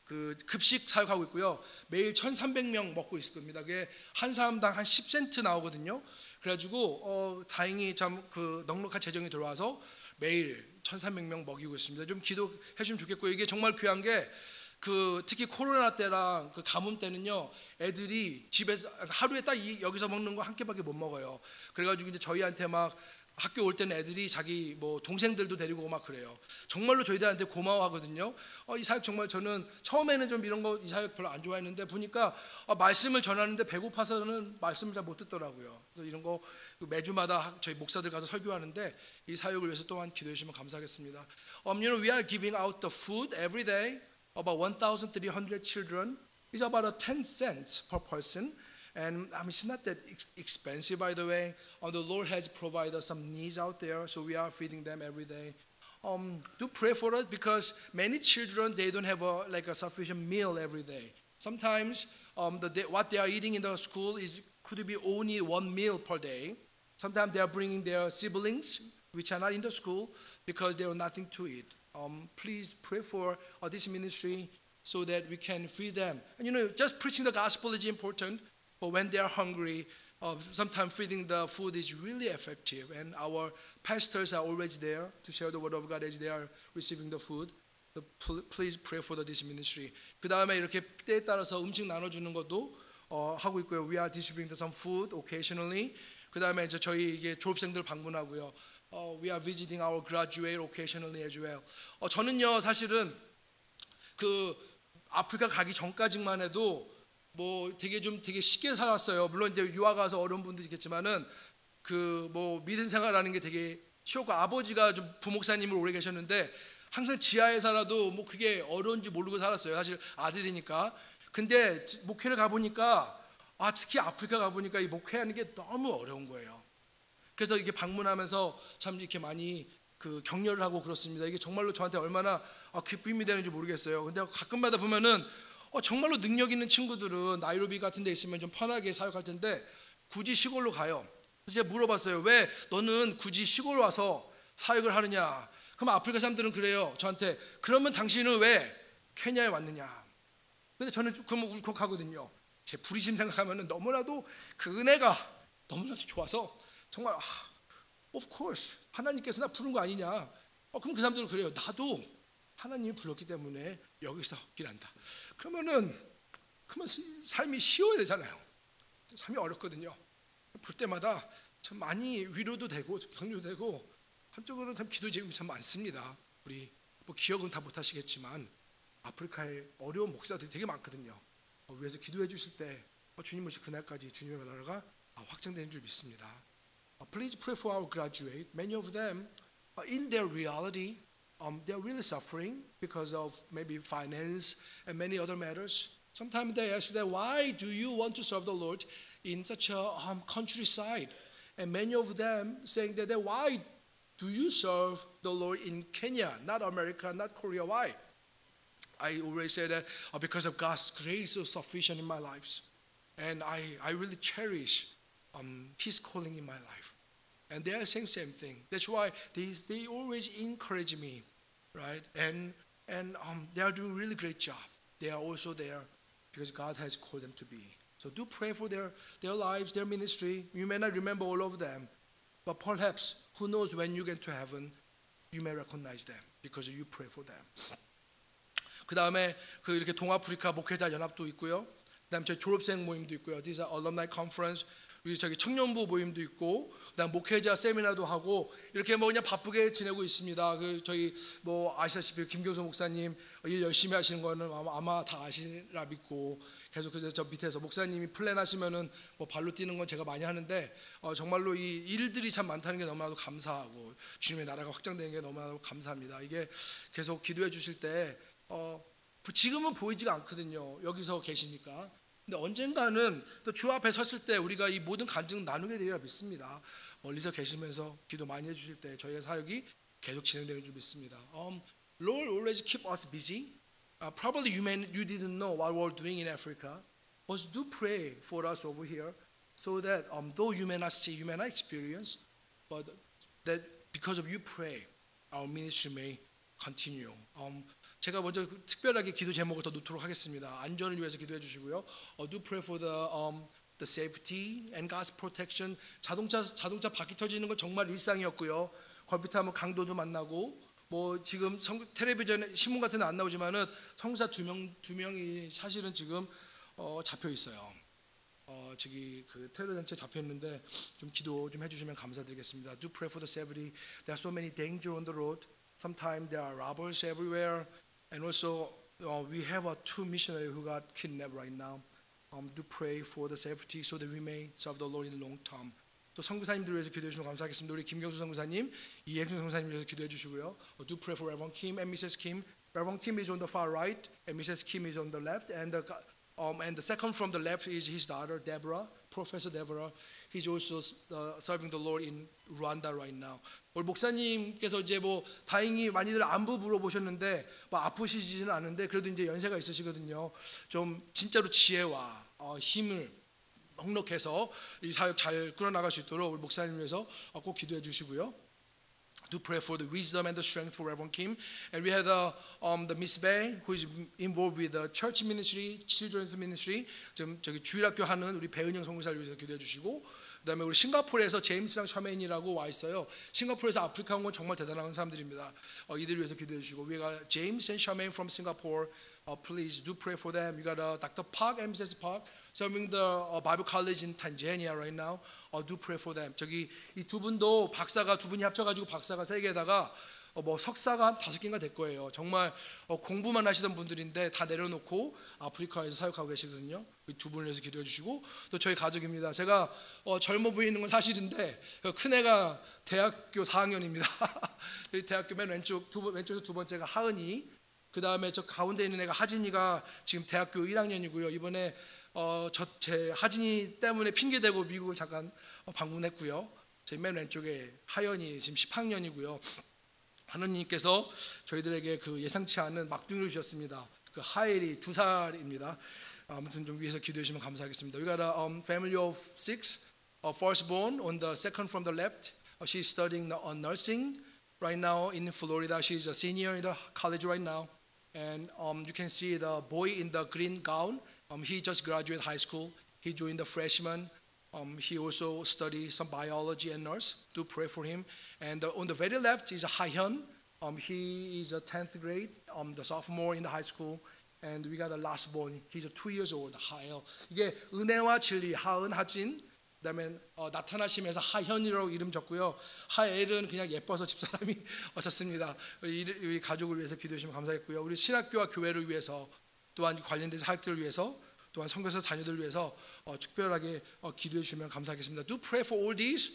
그 급식 사역하고 있고요. 매일 1,300명 먹고 있을 겁니다. 그게 한 사람당 한 10센트 나오거든요. 그래가지고 다행히 참 그 넉넉한 재정이 들어와서 매일 1,300명 먹이고 있습니다. 좀 기도해 주면 좋겠고 이게 정말 귀한 게. 특히 코로나 때랑 그 가뭄 때는요 애들이 집에서 하루에 딱 여기서 먹는 거 한 끼밖에 못 먹어요. 그래가지고 이제 저희한테 막 학교 올 때는 애들이 자기 뭐 동생들도 데리고 오고 막 그래요. 정말로 저희들한테 고마워하거든요. 이 사역 정말 저는 처음에는 좀 이런 거 이 사역 별로 안 좋아했는데 보니까 말씀을 전하는데 배고파서는 말씀을 잘 못 듣더라고요. 그래서 이런 거 매주마다 저희 목사들 가서 설교하는데 이 사역을 위해서 또한 기도해 주시면 감사하겠습니다. We are giving out the food every day. About 1,300 children. It's about 10 cents per person. And it's not that expensive, by the way. The Lord has provided some needs out there, so we are feeding them every day. Do pray for us because many children, they don't have a sufficient meal every day. Sometimes what they are eating in the school could be only 1 meal per day. Sometimes they are bringing their siblings, which are not in the school, because they have nothing to eat. Please pray for this ministry so that we can feed them. And just preaching the gospel is important, but when they are hungry, sometimes feeding the food is really effective. And our pastors are always there to share the word of God as they are receiving the food. So please pray for this ministry. 그 다음에 이렇게 때에 따라서 음식 나눠주는 것도 하고 있고요. We are distributing some food occasionally. 그 다음에 이제 저희 이게 졸업생들 방문하고요. We are visiting our graduate occasionally as well. 저는요 사실은 그 아프리카 가기 전까지만 해도 뭐 되게 쉽게 살았어요. 물론 이제 유학 가서 어려운 분도 있겠지만은 그 뭐 믿음 생활하는 게 되게 쉬웠고 아버지가 좀 부목사님을 오래 계셨는데 항상 지하에 살아도 뭐 그게 어려운지 모르고 살았어요. 사실 아들이니까. 근데 목회를 가 보니까 특히 아프리카 가 보니까 이 목회하는 게 너무 어려운 거예요. 그래서 이렇게 방문하면서 참 이렇게 많이 그 격려를 하고 그렇습니다. 이게 정말로 저한테 얼마나 기쁨이 되는지 모르겠어요. 근데 가끔마다 보면은 정말로 능력 있는 친구들은 나이로비 같은 데 있으면 좀 편하게 사역할 텐데 굳이 시골로 가요. 그래서 제가 물어봤어요. 왜 너는 굳이 시골 와서 사역을 하느냐? 그럼 아프리카 사람들은 그래요. 저한테 그러면 당신은 왜 케냐에 왔느냐? 근데 저는 그러면 울컥하거든요. 제 부르심 생각하면 너무나도 그 은혜가 너무나도 좋아서 정말 of course 하나님께서 나 부른 거 아니냐? 그럼 그 사람들은 그래요. 나도 하나님이 불렀기 때문에 여기서 일한다. 그러면 삶이 쉬워야 되잖아요. 삶이 어렵거든요. 볼 때마다 참 많이 위로도 되고 격려도 되고 한쪽으로는 참 기도 제목이 참 많습니다. 우리 뭐 기억은 다 못하시겠지만 아프리카에 어려운 목사들이 되게 많거든요. 위에서 기도해 주실 때 주님 오실 그날까지 주님의 나라가 확장되는 줄 믿습니다. Please pray for our graduate. Many of them, in their reality, they are really suffering because of maybe finance and many other matters. Sometimes they ask that why do you want to serve the Lord in such a countryside? And many of them saying that why do you serve the Lord in Kenya, not America, not Korea? Why? I always say that because of God's grace is sufficient in my life, and I really cherish His calling in my life. And they are saying same thing. That's why they always encourage me, right? And they are doing really great job. They are also there because God has called them to be. So do pray for their lives, their ministry. You may not remember all of them, but perhaps who knows when you get to heaven, you may recognize them because you pray for them. 그 다음에 이렇게 동아프리카 목회자 연합도 있고요. 그다음 저희 졸업생 모임도 있고요. These are alumni conference. 우리 저기 청년부 모임도 있고, 그다음 목회자 세미나도 하고 이렇게 그냥 바쁘게 지내고 있습니다. 저희 아시다시피 김경수 목사님 일 열심히 하시는 거는 아마 다 아시라 믿고 계속 저 밑에서 목사님이 플랜하시면은 발로 뛰는 건 제가 많이 하는데 정말로 이 일들이 참 많다는 게 너무나도 감사하고 주님의 나라가 확장되는 게 너무나도 감사합니다. 이게 계속 기도해 주실 때 지금은 보이지가 않거든요. 여기서 계시니까. 근데 언젠가는 또 주 앞에 섰을 때 우리가 이 모든 간증 나누게 되리라 믿습니다. 멀리서 계시면서 기도 많이 해주실 때 저희의 사역이 계속 진행되는 줄 믿습니다. Lord always keep us busy. Probably you didn't know what we're doing in Africa, but do pray for us over here, so that though you may not see, you may not experience, but that because of you pray, our ministry may continue. 제가 먼저 특별하게 기도 제목을 더 넣도록 하겠습니다. 안전을 위해서 기도해 주시고요. Do pray for the safety and God's protection. 자동차 바퀴 터지는 건 정말 일상이었고요. 컴퓨터 하면 강도도 만나고 지금 텔레비전에 신문 같은 데 안 나오지만은 성사 두 명이 사실은 지금 잡혀 있어요. 저기 테러 단체 잡혀 있는데 좀 기도 좀 해주시면 감사드리겠습니다. Do pray for the safety. There are so many danger on the road. Sometimes there are robbers everywhere. And also, we have two missionaries who got kidnapped right now. Do pray for the safety so that we may serve the Lord in the long term. 또 선교사님들 위해서 기도해 주시면 감사하겠습니다. 우리 김경수 선교사님, 이행순 선교사님 위해서 기도해 주시고요. Do pray for Reverend Kim and Mrs. Kim. Reverend Kim is on the far right, and Mrs. Kim is on the left. And the second from the left is his daughter, Deborah, Professor Deborah. He's also serving the Lord in Rwanda right now. 우리 목사님께서 이제 다행히 많이들 안부 물어보셨는데 아프시지는 않은데 그래도 이제 연세가 있으시거든요. 좀 진짜로 지혜와 힘을 넉넉해서 이 사역 잘 끌어나갈 수 있도록 우리 목사님 위해서 꼭 기도해 주시고요. Do pray for the wisdom and the strength for Reverend Kim. And we had the Miss Bay who is involved with the church ministry, children's ministry. 지금 저기 주일학교 하는 우리 배은영 선교사를 위해서 기도해 주시고, 그다음에 우리 싱가포르에서 제임스랑 셔메인이라고 와 있어요. 싱가포르에서 아프리카 온 건 정말 대단한 사람들입니다. 이들 위해서 기도해 주시고, we got James and Charmaine from Singapore. Please do pray for them. We got Dr. Park and Mrs. Park serving the Bible College in Tanzania right now. Do pray for them. 저기 이 두 분도 박사가 두 분이 합쳐가지고 박사가 3개에다가 석사가 한 5개인가 될 거예요. 정말 공부만 하시던 분들인데 다 내려놓고 아프리카에서 사역하고 계시거든요. 두 분을 위해서 기도해 주시고, 또 저희 가족입니다. 제가 젊어 보이는 건 사실인데 큰애가 대학교 4학년입니다. 대학교 맨 왼쪽에서 두 번째가 하은이, 그 다음에 저 가운데 있는 애가 하진이가 지금 대학교 1학년이고요. 이번에 제 하진이 때문에 핑계대고 미국을 잠깐 방문했고요. 저희 맨 왼쪽에 하연이 지금 10학년이고요. 하느님께서 저희들에게 예상치 않은 막둥이를 주셨습니다. 그 하엘이 2살입니다. 아무튼 좀 위해서 기도해 주시면 감사하겠습니다. We got a family of 6, firstborn on the second from the left. She's studying nursing right now in Florida. She's a senior in the college right now. And you can see the boy in the green gown. He just graduated high school. He joined the freshman. He also studies some biology and nurse. Do pray for him. And on the very left is Hahyun. He is a 10th grade, the sophomore in the high school. And we got the last born. He's 2 years old. 하엘. 이게 은혜와 진리, 하은, 하진. 그다음에 나타나심에서 하현이라고 이름 적고요. 하엘은 그냥 예뻐서 집사람이 오셨습니다. 우리 가족을 위해서 기도해 주시면 감사했고요. 우리 신학교와 교회를 위해서 또한 관련된 사역들을 위해서 또한 선교사 자녀들을 위해서 특별하게 기도해 주시면 감사하겠습니다. Do pray for all these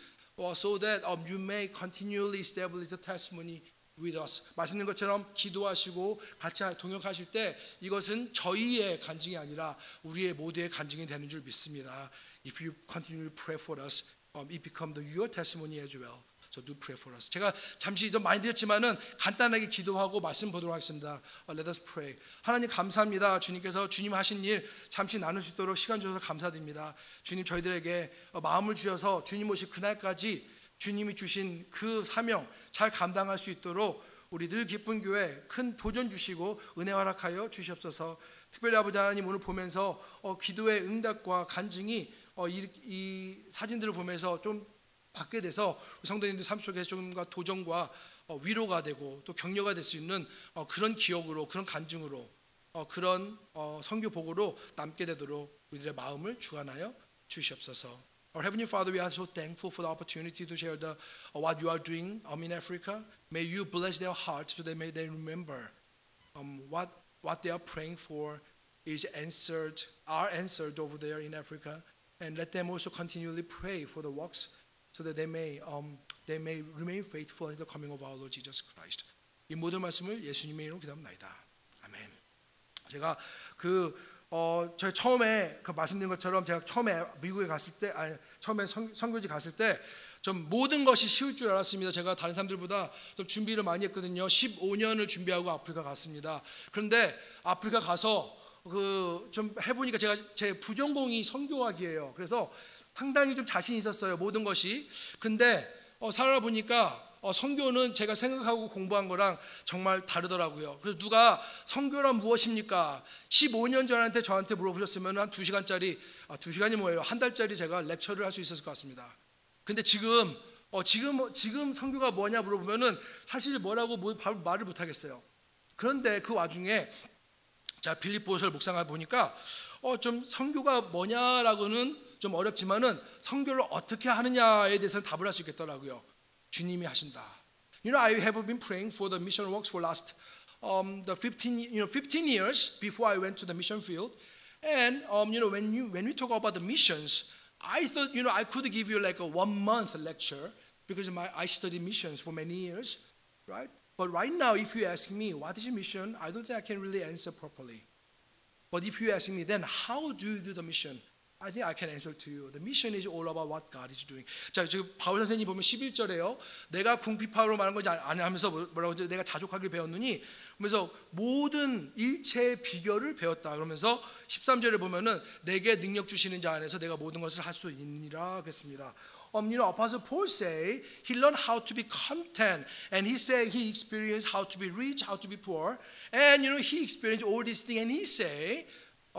so that you may continually establish the testimony with us. 말씀드린 것처럼 기도하시고 같이 동역하실 때 이것은 저희의 간증이 아니라 우리의 모두의 간증이 되는 줄 믿습니다. If you continually pray for us, it becomes your testimony as well. So do pray for us. 제가 잠시 좀 많이 드렸지만은 간단하게 기도하고 말씀 보도록 하겠습니다. Let us pray. 하나님 감사합니다. 주님께서 주님 하신 일 잠시 나눌 수 있도록 시간 주셔서 감사드립니다. 주님 저희들에게 마음을 주셔서 주님 오실 그날까지 주님이 주신 그 사명 잘 감당할 수 있도록 우리 늘 기쁜 교회 큰 도전 주시고 은혜 허락하여 주시옵소서. 특별히 아버지 하나님 오늘 보면서 기도의 응답과 간증이 이 사진들을 보면서 좀 받게 돼서 성도님들 삶 속에서 조금과 도전과 위로가 되고 또 격려가 될 수 있는 그런 기억으로 그런 간증으로 그런 선교 복으로 남게 되도록 우리들의 마음을 주관하여 주시옵소서. Our Heavenly Father, we are so thankful for the opportunity to share what you are doing in Africa. May you bless their hearts so that may they remember what they are praying for is answered, are answered over there in Africa, and let them also continually pray for the works so that they may remain faithful in the coming of our Lord Jesus Christ. 이 모든 말씀을 예수님의 이름으로 기도합니다. 아멘. 제가 저희 처음에 말씀드린 것처럼 제가 처음에 미국에 갔을 때, 처음에 선교지 갔을 때 좀 모든 것이 쉬울 줄 알았습니다. 제가 다른 사람들보다 좀 준비를 많이 했거든요. 15년을 준비하고 아프리카 갔습니다. 그런데 아프리카 가서 좀 해보니까 제 부전공이 선교학이에요. 그래서 상당히 좀 자신 있었어요. 모든 것이. 근데 살아보니까 선교는 제가 생각하고 공부한 거랑 정말 다르더라고요. 그래서 누가 선교란 무엇입니까? 15년 전한테 저한테 물어보셨으면 한 2시간짜리 2시간이 뭐예요? 한 달짜리 제가 렉처를 할 수 있었을 것 같습니다. 근데 지금 선교가 뭐냐 물어보면은 사실 뭐라고 말을 못 하겠어요. 그런데 그 와중에 제가 빌립보서를 묵상해 보니까 좀 선교가 뭐냐라고는 좀 어렵지만은 선교를 어떻게 하느냐에 대해서는 답을 할 수 있겠더라고요. 주님이 하신다. You know, I have been praying for the mission works for last 15 years before I went to the mission field. And when we talk about the missions, I thought I could give you like a 1 month lecture because I studied missions for many years, right? But right now, if you ask me what is a mission, I don't think I can really answer properly. But if you ask me, then how do you do the mission? I think I can answer to you. The mission is all about what God is doing. 자, 지금 바울 선생님 보면 11절에요. 내가 궁핍함으로 말한 거지 안 하면서 뭐라고 하죠? 내가 자족하길 배웠느니 그러면서 모든 일체의 비결을 배웠다. 그러면서 13절에 보면은 내게 능력 주시는 자 안에서 내가 모든 것을 할 수 있느니라 그랬습니다. Apostle Paul say he learned how to be content, and he said he experienced how to be rich, how to be poor, and he experienced all these things, and he say.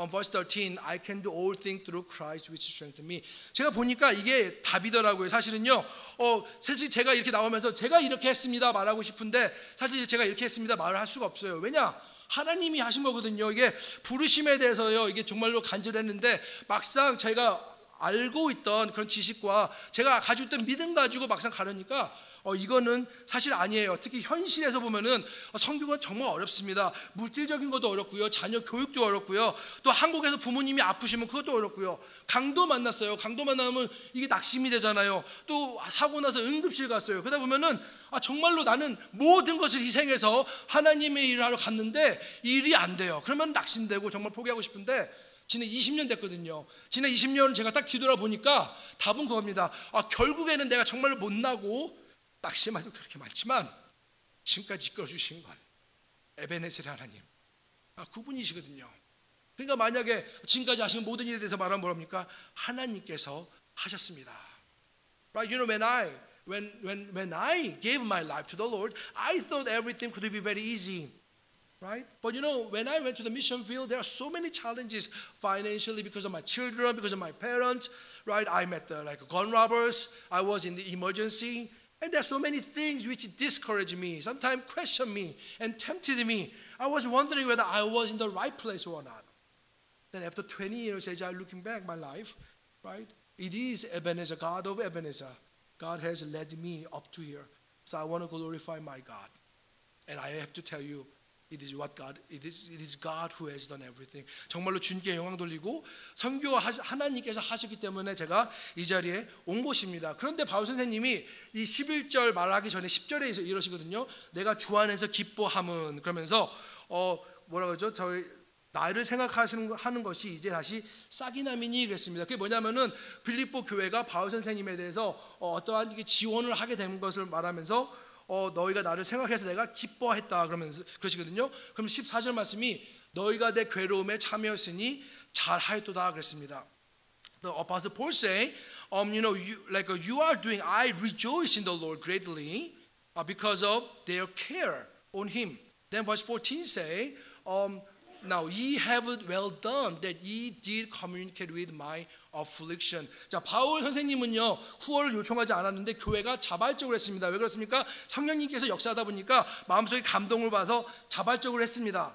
Verse 13, I can do all things through Christ which strengthens me. 제가 보니까 이게 답이더라고요. 사실은요. 사실 제가 이렇게 나오면서 제가 이렇게 했습니다 말하고 싶은데 사실 제가 이렇게 했습니다 말을 할 수가 없어요. 왜냐? 하나님이 하신 거거든요. 이게 부르심에 대해서요. 이게 정말로 간절했는데 막상 제가 알고 있던 그런 지식과 제가 가지고 있던 믿음 가지고 막상 가려니까 이거는 사실 아니에요. 특히 현실에서 보면은 선교가 정말 어렵습니다. 물질적인 것도 어렵고요. 자녀 교육도 어렵고요. 또 한국에서 부모님이 아프시면 그것도 어렵고요. 강도 만났어요. 강도 만나면 이게 낙심이 되잖아요. 또 사고 나서 응급실 갔어요. 그러다 보면은 정말로 나는 모든 것을 희생해서 하나님의 일을 하러 갔는데 일이 안 돼요. 그러면 낙심되고 정말 포기하고 싶은데 지난 20년 됐거든요. 지난 20년을 제가 딱 뒤돌아보니까 답은 그겁니다. 결국에는 내가 정말로 못나고 낙심한 적도 그렇게 많지만 지금까지 이끌어 주신 건 에베네셀의 하나님, 그분이시거든요. 그러니까 만약에 지금까지 하신 모든 일에 대해서 말하면 뭐랍니까? 하나님께서 하셨습니다. Right? You know, when I gave my life to the Lord, I thought everything could be very easy. Right? But you know, when I went to the mission field, there are so many challenges financially because of my children, because of my parents. Right? I met like gun robbers. I was in the emergency. And there are so many things which discouraged me, sometimes questioned me and tempted me. I was wondering whether I was in the right place or not. Then after 20 years, as I looking back my life, right? It is Ebenezer, God of Ebenezer. God has led me up to here. So I want to glorify my God. And I have to tell you, it is God who has done everything. 정말로 주님께 영광 돌리고 선교와 하나님께서 하셨기 때문에 제가 이 자리에 온 것입니다. 그런데 바울 선생님이 이 11절 말하기 전에 10절에 이러시거든요. 내가 주 안에서 기뻐함은 그러면서 뭐라 그러죠? 저희 나를 생각하는 것이 이제 다시 싹이 나미니 그랬습니다. 그게 뭐냐면은 빌립보 교회가 바울 선생님에 대해서 어떠한 지원을 하게 된 것을 말하면서 너희가 나를 생각해서 내가 기뻐했다 그러면서 그러시거든요. 그럼 14절 말씀이 너희가 내 괴로움에 참여했으니 잘하였도다 그랬습니다. The Apostle Paul say, you are doing. I rejoice in the Lord greatly because of their care on Him. Then verse 14 say, now ye have well done that ye did communicate with my affliction. 자, 바울 선생님은요 후원을 요청하지 않았는데 교회가 자발적으로 했습니다. 왜 그렇습니까? 성령님께서 역사하다 보니까 마음속에 감동을 받아서 자발적으로 했습니다.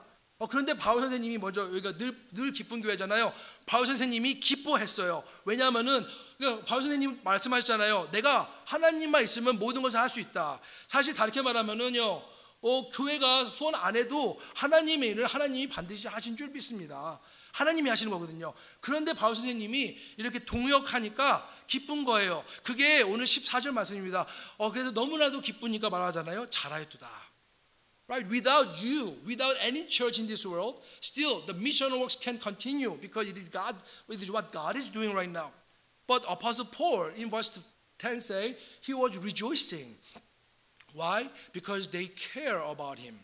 그런데 바울 선생님이 먼저 여기가 늘 기쁜 교회잖아요. 바울 선생님이 기뻐했어요. 왜냐하면은 바울 선생님 말씀하셨잖아요. 내가 하나님만 있으면 모든 것을 할 수 있다. 사실 다르게 말하면은요. 교회가 후원 안 해도 하나님의 일을 하나님이 반드시 하신 줄 믿습니다. 하나님이 하시는 거거든요. 그런데 바울 선생님이 이렇게 동역하니까 기쁜 거예요. 그게 오늘 14절 말씀입니다. 그래서 너무나도 기쁘니까 말하잖아요. 잘하였도다. Right? Without you, without any church in this world, still the mission works can continue because it is what God is doing right now. But Apostle Paul in verse 10 say he was rejoicing. Why? Because they care about him.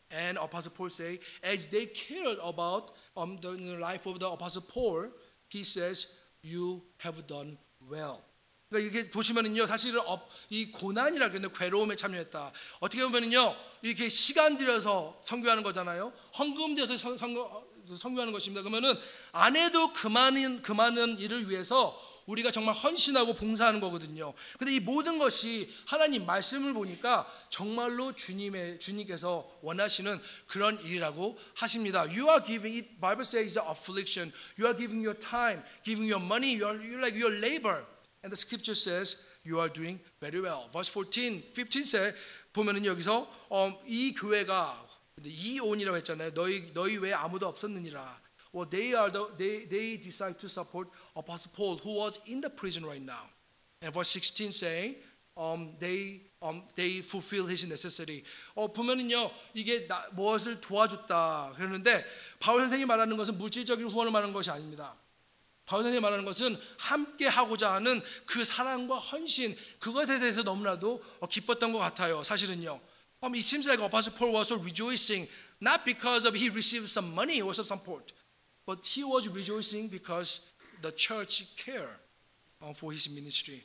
And Apostle Paul say, as they cared about the life of the Apostle Paul, he says, you have done well. 그러니까 이게 보시면은요, 사실은 이 고난이라 그러는데 괴로움에 참여했다. 어떻게 보면은요, 이렇게 시간 들여서 선교하는 거잖아요. 헌금 들여서 선교하는 것입니다. 그러면은 안 해도 그 많은 일을 위해서 우리가 정말 헌신하고 봉사하는 거거든요. 근데 이 모든 것이 하나님 말씀을 보니까 정말로 주님께서 원하시는 그런 일이라고 하십니다. You are giving it. Bible says the affliction. You are giving your time, giving your money, your labor. And the scripture says you are doing very well. Verse 14, 15 says 보면은 여기서 이 교회가 이온이라고 했잖아요. 너희 외에 아무도 없었느니라. Well, they decide to support Apostle Paul, who was in the prison right now. And verse 16 say, they fulfill his necessity. 보면은요, 이게 무엇을 도와줬다 그러는데 바울 선생님이 말하는 것은 물질적인 후원을 말하는 것이 아닙니다. 바울 선생님이 말하는 것은 함께 하고자 하는 그 사랑과 헌신, 그것에 대해서 너무나도 기뻤던 것 같아요. 사실은요. It seems like Apostle Paul was rejoicing not because of he received some money or some support. But he was rejoicing because the church cared for his ministry.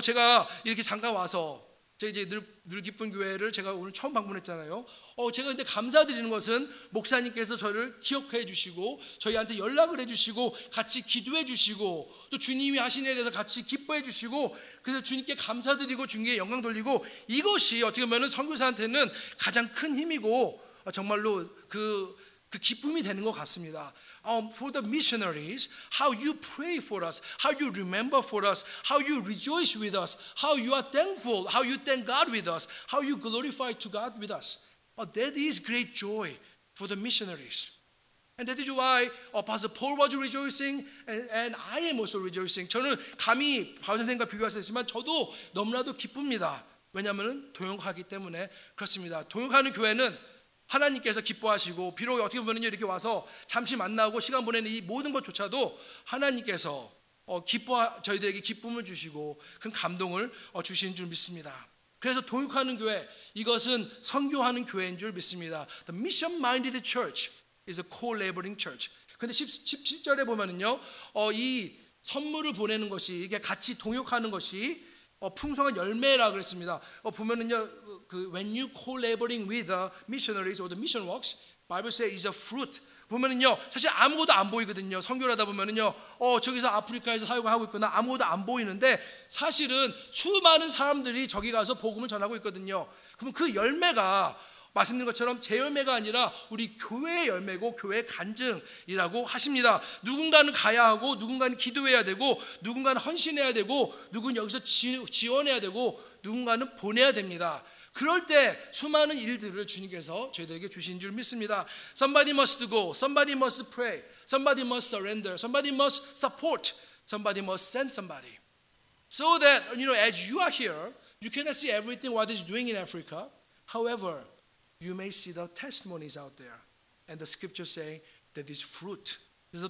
제가 이렇게 잠깐 와서 제가 이제 늘 기쁜 교회를 제가 오늘 처음 방문했잖아요. 제가 근데 감사드리는 것은 목사님께서 저를 기억해 주시고 저희한테 연락을 해 주시고 같이 기도해 주시고 또 주님이 하신 일에 대해서 같이 기뻐해 주시고 그래서 주님께 감사드리고 주님께 영광 돌리고 이것이 어떻게 보면 선교사한테는 가장 큰 힘이고 정말로 그 기쁨이 되는 것 같습니다. For the missionaries, how you pray for us, how you remember for us, how you rejoice with us, how you are thankful, how you thank God with us, how you glorify to God with us. That is great joy for the missionaries. And that is why Apostle Paul was rejoicing and I am also rejoicing. 저는 감히 바울 선생님과 비교할 수 있지만 저도 너무나도 기쁩니다. 왜냐하면 동역하기 때문에 그렇습니다. 동역하는 교회는 하나님께서 기뻐하시고 비록 어떻게 보면 이렇게 와서 잠시 만나고 시간 보내는 이 모든 것조차도 하나님께서 저희들에게 기쁨을 주시고 큰 감동을 주신 줄 믿습니다. 그래서 동역하는 교회, 이것은 선교하는 교회인 줄 믿습니다. The mission-minded church is a co-laboring church. 근데 17절에 보면은요, 이 선물을 보내는 것이, 이게 같이 동역하는 것이 풍성한 열매라 그랬습니다. 보면은요, when you co-laboring with the missionaries or the mission works, Bible says is a fruit. 보면은요, 사실 아무것도 안 보이거든요. 선교를 하다 보면은요, 저기서 아프리카에서 사역을 하고 있거나 아무것도 안 보이는데 사실은 수많은 사람들이 저기 가서 복음을 전하고 있거든요. 그럼 그 열매가 말씀드린 것처럼 제 열매가 아니라 우리 교회의 열매고 교회의 간증이라고 하십니다. 누군가는 가야 하고, 누군가는 기도해야 되고, 누군가는 헌신해야 되고, 누군가는 여기서 지원해야 되고, 누군가는 보내야 됩니다. 그럴 때 수많은 일들을 주님께서 저희들에게 주신 줄 믿습니다. Somebody must go, somebody must pray, somebody must surrender, somebody must support, somebody must send somebody. So that, as you are here, you cannot see everything what is doing in Africa. However, you may see the testimonies out there. And the scriptures say that is fruit. 그래서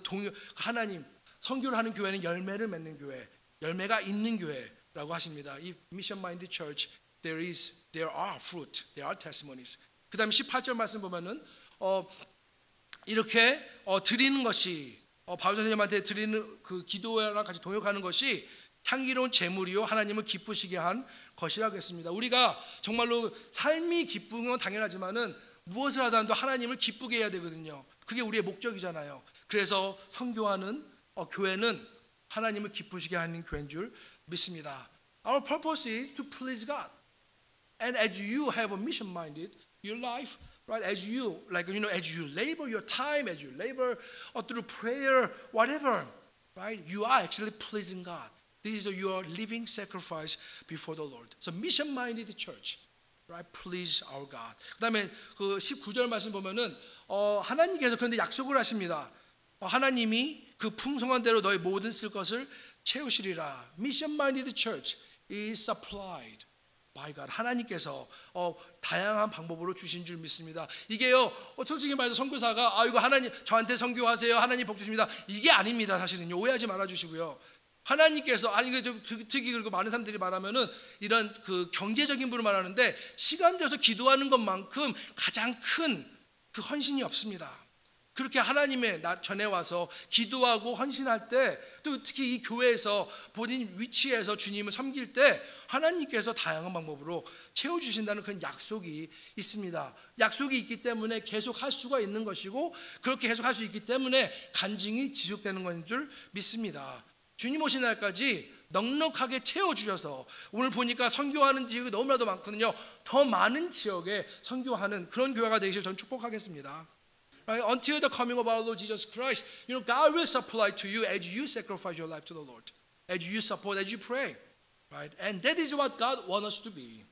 하나님, 선교를 하는 교회는 열매를 맺는 교회, 열매가 있는 교회라고 하십니다. 이 Mission Minded Church, there are fruit, there are testimonies. 그 다음에 18절 말씀 보면은 이렇게 드리는 것이 바울 선생님한테 드리는 그 기도랑 같이 동역하는 것이 향기로운 제물이요 하나님을 기쁘시게 한 것이라고 했습니다. 우리가 정말로 삶이 기쁜 건 당연하지만은 무엇을 하더라도 하나님을 기쁘게 해야 되거든요. 그게 우리의 목적이잖아요. 그래서 선교하는 교회는 하나님을 기쁘시게 하는 교회인 줄 믿습니다. Our purpose is to please God. And as you have a mission minded your life, right? As you as you labor your time, as you labor through prayer, whatever, right? You are actually pleasing God. This is your living sacrifice before the Lord. So mission minded church, right? Please our God. 그다음에 그 19절 말씀 보면은 하나님께서 그런데 약속을 하십니다. 하나님이 그 풍성한 대로 너의 모든 쓸 것을 채우시리라. Mission minded church is supplied by God. 하나님께서 다양한 방법으로 주신 줄 믿습니다. 이게요, 솔직히 말해서 선교사가 이거 하나님 저한테 선교하세요, 하나님 복 주십니다, 이게 아닙니다. 사실은요, 오해하지 말아 주시고요. 하나님께서 특히 그리고 많은 사람들이 말하면은 이런 그 경제적인 부분을 말하는데 시간 들여서 기도하는 것만큼 가장 큰 그 헌신이 없습니다. 그렇게 하나님의 전에 와서 기도하고 헌신할 때, 또 특히 이 교회에서 본인 위치에서 주님을 섬길 때 하나님께서 다양한 방법으로 채워주신다는 그런 약속이 있습니다. 약속이 있기 때문에 계속 할 수가 있는 것이고, 그렇게 계속 할 수 있기 때문에 간증이 지속되는 것인 줄 믿습니다. 주님 오신 날까지 넉넉하게 채워주셔서, 오늘 보니까 선교하는 지역이 너무나도 많거든요. 더 많은 지역에 선교하는 그런 교회가 되기를 저는 축복하겠습니다. Right? Until the coming of our Lord Jesus Christ, God will supply to you as you sacrifice your life to the Lord, as you support, as you pray, right? And that is what God wants us to be.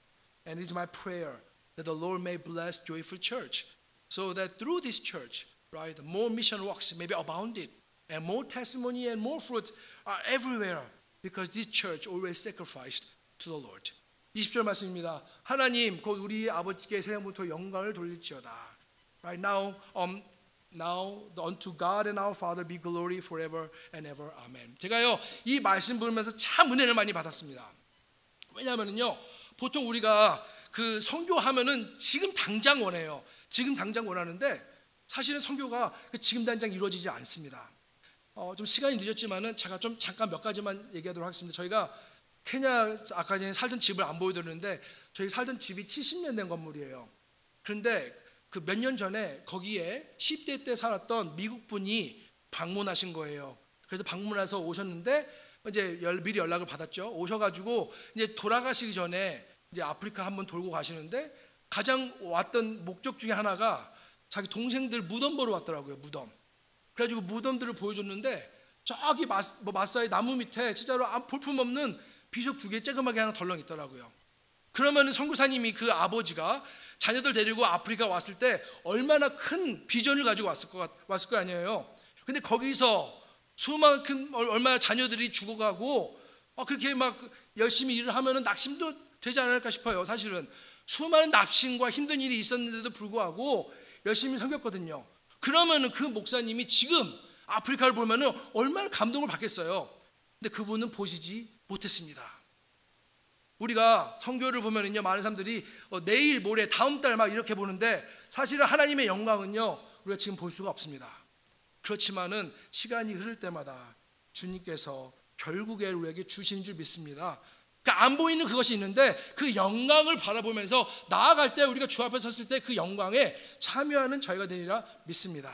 And it is my prayer that the Lord may bless Joyful Church, so that through this church, right, more mission works may be abounded, and more testimony and more fruits are everywhere, because this church always sacrificed to the Lord. 20절 말씀입니다. 하나님 곧 우리 아버지께 세상부터 영광을 돌릴지어다. Right now, unto God and our Father be glory forever and ever. Amen. 제가요 이 말씀 보면서 참 은혜를 많이 받았습니다. 왜냐하면요, 보통 우리가 그 선교하면은 지금 당장 원해요. 지금 당장 원하는데 사실은 선교가 지금 당장 이루어지지 않습니다. 좀 시간이 늦었지만은 제가 좀 잠깐 몇 가지만 얘기하도록 하겠습니다. 저희가 케냐 아까 전에 살던 집을 안 보여드렸는데, 저희 살던 집이 70년 된 건물이에요. 그런데 그 몇 년 전에 거기에 10대 때 살았던 미국 분이 방문하신 거예요. 그래서 방문해서 오셨는데 이제 미리 연락을 받았죠. 오셔가지고 이제 돌아가시기 전에 이제 아프리카 한번 돌고 가시는데, 가장 왔던 목적 중에 하나가 자기 동생들 무덤 보러 왔더라고요. 무덤. 그래가지고 무덤들을 보여줬는데, 저기 마사이 나무 밑에 진짜로 볼품없는 비석 2개 쬐그맣게 하나 덜렁 있더라고요. 그러면 선교사님이 그 아버지가 자녀들 데리고 아프리카 왔을 때 얼마나 큰 비전을 가지고 왔을 거 아니에요. 근데 거기서 수만큼 얼마나 자녀들이 죽어가고 그렇게 막 열심히 일을 하면은 낙심도 되지 않을까 싶어요. 사실은 수많은 낙심과 힘든 일이 있었는데도 불구하고 열심히 섬겼거든요. 그러면은 그 목사님이 지금 아프리카를 보면은 얼마나 감동을 받겠어요. 근데 그분은 보시지 못했습니다. 우리가 선교를 보면은요, 많은 사람들이 내일 모레 다음 달 막 이렇게 보는데, 사실은 하나님의 영광은요 우리가 지금 볼 수가 없습니다. 그렇지만은 시간이 흐를 때마다 주님께서 결국에 우리에게 주신 줄 믿습니다. 그러니까 안 보이는 그것이 있는데 그 영광을 바라보면서 나아갈 때 우리가 주 앞에 섰을 때 그 영광에 참여하는 저희가 되리라 믿습니다.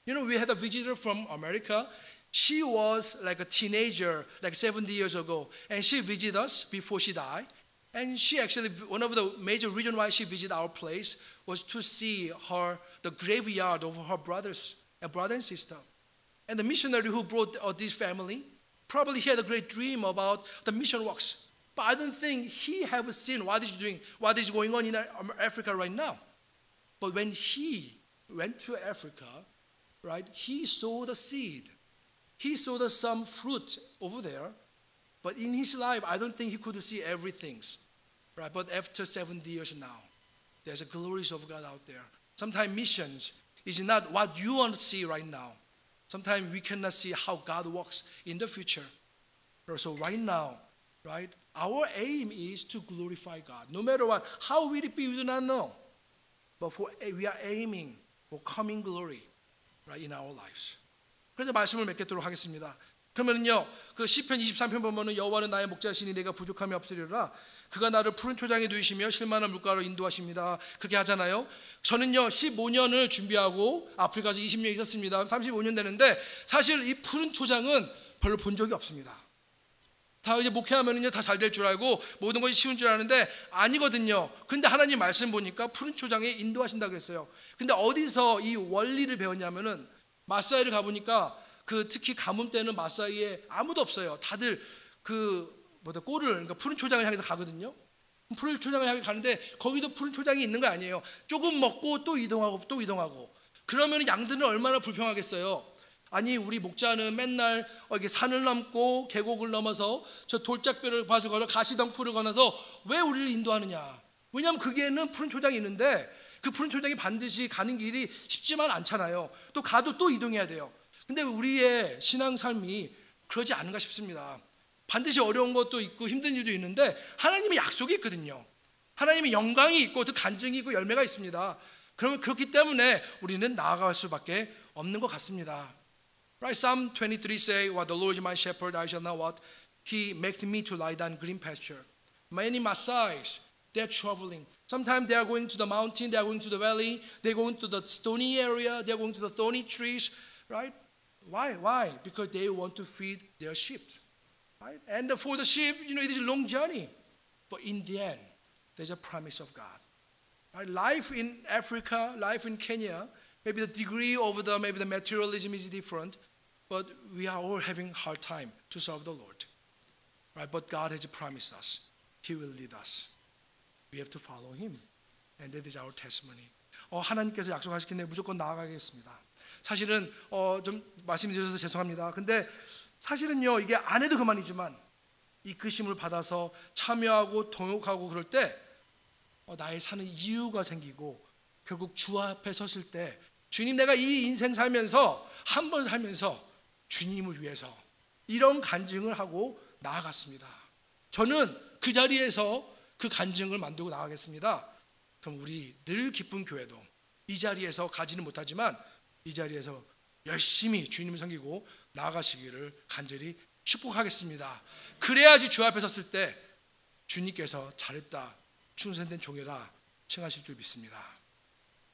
You know, we had a visitor from America. She was like a teenager, like 70 years ago, and she visited us before she died. And she actually, one of the major reasons why she visited our place was to see the graveyard of her brother and sister. And the missionary who brought this family probably had a great dream about the mission works. But I don't think he have seen what is going on in Africa right now. But when he went to Africa, right, he saw the seed. He saw some fruit over there. But in his life, I don't think he could see everything. Right? But after 70 years now, there's a glory of God out there. Sometimes missions is not what you want to see right now. Sometimes we cannot see how God works in the future. So right now, right, our aim is to glorify God. No matter what, how will it be, we do not know. But we are aiming for coming glory, right, in our lives. 그래서 말씀을 맺도록 하겠습니다. 그러면요, 그 시편 23편 보면은 여호와는 나의 목자시니 내가 부족함이 없으리라. 그가 나를 푸른 초장에 누이시며 실만한 물가로 인도하십니다. 그렇게 하잖아요. 저는요 15년을 준비하고 아프리카에서 20년 있었습니다. 35년 되는데 사실 이 푸른 초장은 별로 본 적이 없습니다. 다 이제 목회하면은요 다 잘 될 줄 알고 모든 것이 쉬운 줄 아는데 아니거든요. 근데 하나님 말씀 보니까 푸른 초장에 인도하신다 그랬어요. 근데 어디서 이 원리를 배웠냐면은 마사이를 가보니까 그 특히 가뭄 때는 마사이에 아무도 없어요. 다들 꼴을 그러니까 푸른 초장을 향해서 가거든요. 푸른 초장을 향해 가는데 거기도 푸른 초장이 있는 거 아니에요. 조금 먹고 또 이동하고 그러면 양들은 얼마나 불평하겠어요. 아니 우리 목자는 맨날 이렇게 산을 넘고 계곡을 넘어서 저 돌짝배를 봐서 걸어 가시덩풀을 건너서 왜 우리를 인도하느냐. 왜냐하면 거기에는 푸른 초장이 있는데 그 푸른 초장이 반드시 가는 길이 쉽지만 않잖아요. 또 가도 또 이동해야 돼요. 근데 우리의 신앙 삶이 그러지 않은가 싶습니다. 반드시 어려운 것도 있고 힘든 일도 있는데 하나님의 약속이 있거든요. 하나님의 영광이 있고 그 간증이 있고 열매가 있습니다. 그러면 그렇기 때문에 우리는 나아갈 수밖에 없는 것 같습니다. Right? Psalm 23 say, "What the Lord is my shepherd, I shall not want. He maketh me to lie down in green pasture." Many Messiahs, they are traveling. Sometimes they are going to the mountain, they are going to the valley, they are going to the stony area, they are going to the thorny trees. Right? Why? Because they want to feed their sheep. Right? And for the sheep, it is a long journey. But in the end, there's a promise of God. Right? Life in Africa, life in Kenya, maybe the degree of maybe the materialism is different, but we are all having a hard time to serve the Lord. Right? But God has promised us. He will lead us. We have to follow Him. And that is our testimony. 하나님께서 약속하시겠네. 무조건 나아가겠습니다. 사실은 좀 말씀드려서 죄송합니다. 근데 사실은요 이게 안 해도 그만이지만 이끄심을 받아서 참여하고 동역하고 그럴 때 나의 사는 이유가 생기고 결국 주 앞에 섰을 때 주님 내가 이 인생 살면서 한 번 살면서 주님을 위해서 이런 간증을 하고 나아갔습니다. 저는 그 자리에서 그 간증을 만들고 나가겠습니다. 그럼 우리 늘 기쁜 교회도 이 자리에서 가지는 못하지만 이 자리에서 열심히 주님을 섬기고 나아가시기를 간절히 축복하겠습니다. 그래야지 주 앞에 섰을 때 주님께서 잘했다, 충성된 종이라 칭하실 줄 믿습니다.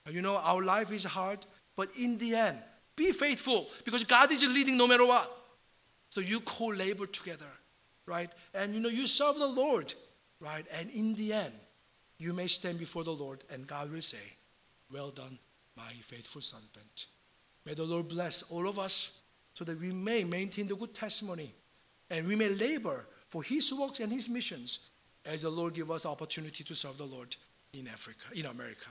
You know, our life is hard, but in the end, be faithful because God is leading no matter what. So you co-labor together, right? And you serve the Lord, right? And in the end, you may stand before the Lord and God will say, "Well done, my faithful servant." May the Lord bless all of us so that we may maintain the good testimony and we may labor for His works and His missions as the Lord give us opportunity to serve the Lord in Africa, in America.